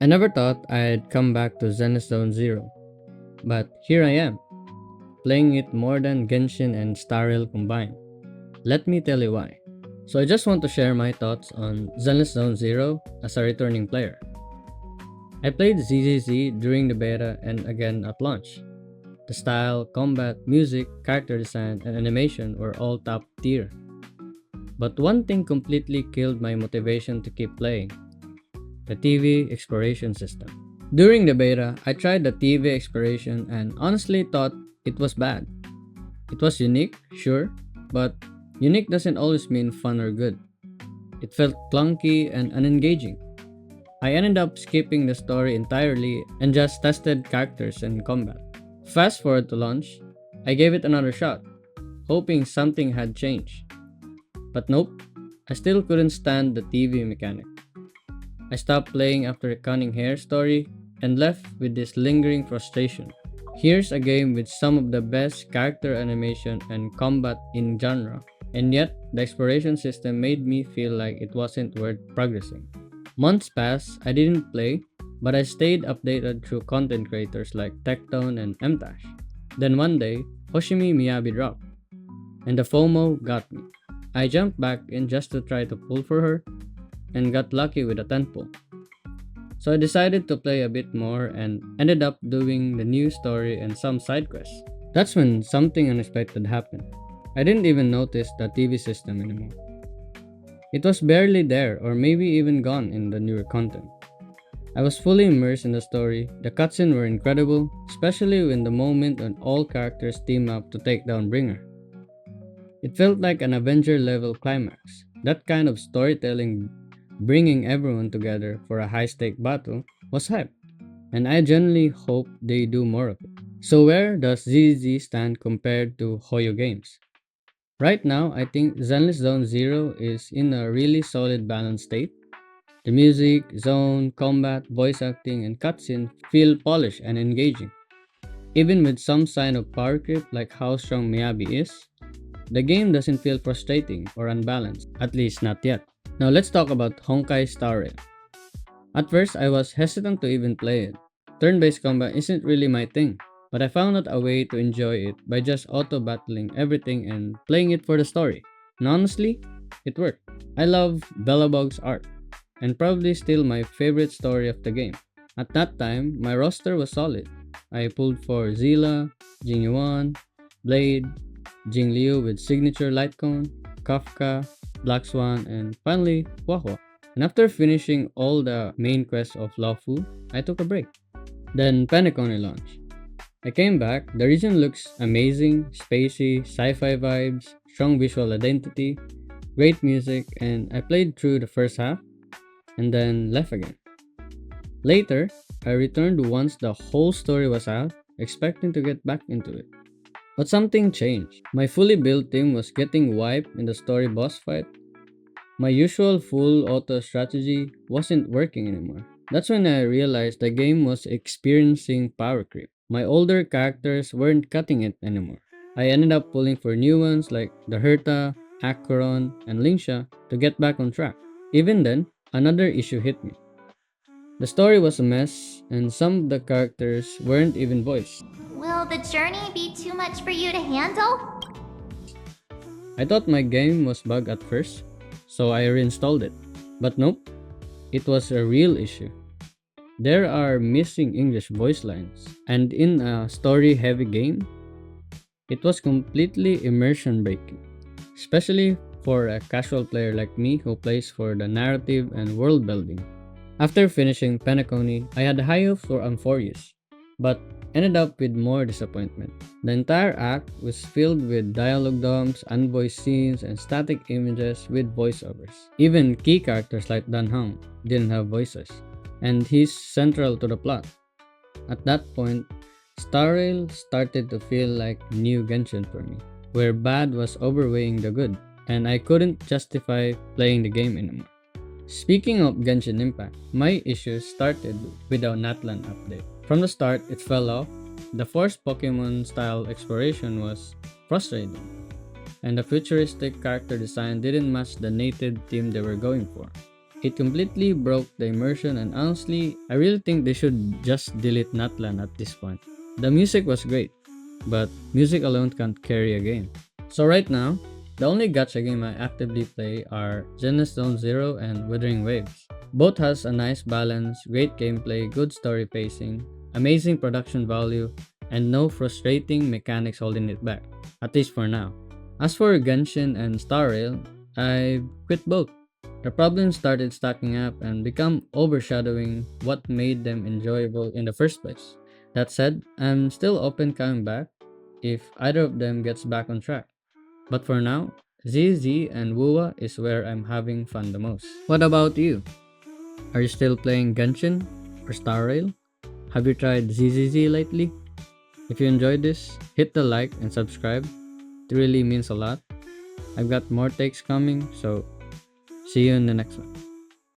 I never thought I'd come back to Zenith Zone Zero, but here I am, playing it more than Genshin and Star Rail combined. Let me tell you why. So I just want to share my thoughts on Zenith Zone Zero as a returning player. I played ZZZ during the beta and again at launch. The style, combat, music, character design, and animation were all top tier. But one thing completely killed my motivation to keep playing: the TV exploration system. During the beta, I tried the TV exploration and honestly thought it was bad. It was unique, sure, but unique doesn't always mean fun or good. It felt clunky and unengaging. I ended up skipping the story entirely and just tested characters and combat. Fast forward to launch, I gave it another shot, hoping something had changed. But nope, I still couldn't stand the TV mechanic. I stopped playing after the cunning hair story and left with this lingering frustration. Here's a game with some of the best character animation and combat in genre, and yet the exploration system made me feel like it wasn't worth progressing. Months passed, I didn't play, but I stayed updated through content creators like Tectone and Mtash. Then one day, Hoshimi Miyabi dropped, and the FOMO got me. I jumped back in just to try to pull for her, and got lucky with a 10 pull. So I decided to play a bit more and ended up doing the new story and some side quests. That's when something unexpected happened. I didn't even notice the TV system anymore. It was barely there or maybe even gone in the newer content. I was fully immersed in the story. The cutscenes were incredible, especially when the moment when all characters team up to take down Bringer. It felt like an Avenger level climax. That kind of storytelling, bringing everyone together for a high stake battle, was hype, and I genuinely hope they do more of it. So where does ZZ stand compared to Hoyo games? Right now, I think Zenless Zone Zero is in a really solid balanced state. The music, zone, combat, voice acting, and cutscene feel polished and engaging. Even with some sign of power creep like how strong Miyabi is, the game doesn't feel frustrating or unbalanced, at least not yet. Now let's talk about Honkai Star Rail. At first, I was hesitant to even play it. Turn-based combat isn't really my thing, but I found out a way to enjoy it by just auto-battling everything and playing it for the story. And honestly, it worked. I love Bellabog's art, and probably still my favorite story of the game. At that time, my roster was solid. I pulled for Zila, Jing Yuan, Blade, Jing Liu with signature light cone, Kafka, Black Swan, and finally Huahua. And after finishing all the main quests of Lawfu, I took a break. Then Penacony launched. I came back, the region looks amazing, spacey, sci-fi vibes, strong visual identity, great music, and I played through the first half and then left again. Later, I returned once the whole story was out, expecting to get back into it. But something changed. My fully built team was getting wiped in the story boss fight. My usual full auto strategy wasn't working anymore. That's when I realized the game was experiencing power creep. My older characters weren't cutting it anymore. I ended up pulling for new ones like the Herta, Acheron, and Lingsha to get back on track. Even then, another issue hit me. The story was a mess, and some of the characters weren't even voiced. Will the journey be too much for you to handle? I thought my game was bugged at first, so I reinstalled it. But nope, it was a real issue. There are missing English voice lines, and in a story heavy game, it was completely immersion breaking, especially for a casual player like me who plays for the narrative and world building. After finishing Penacony, I had high hopes for Amphorius, but ended up with more disappointment. The entire act was filled with dialogue dumps, unvoiced scenes, and static images with voiceovers. Even key characters like Dan Heng didn't have voices, and he's central to the plot. At that point, Star Rail started to feel like new Genshin for me, where bad was overweighing the good, and I couldn't justify playing the game anymore. Speaking of Genshin Impact, my issues started with the Natlan update. From the start, it fell off. The forced Pokemon style exploration was frustrating, and the futuristic character design didn't match the native theme they were going for. It completely broke the immersion, and honestly, I really think they should just delete Natlan at this point. The music was great, but music alone can't carry a game. So right now, the only gacha game I actively play are Zenith Zone Zero and Withering Waves. Both has a nice balance, great gameplay, good story pacing, amazing production value, and no frustrating mechanics holding it back, at least for now. As for Genshin and Star Rail, I quit both. The problems started stacking up and become overshadowing what made them enjoyable in the first place. That said, I'm still open coming back if either of them gets back on track. But for now, ZZ and Wua is where I'm having fun the most. What about you? Are you still playing Genshin or Star Rail? Have you tried ZZZ lately? If you enjoyed this, hit the like and subscribe. It really means a lot. I've got more takes coming, so see you in the next one.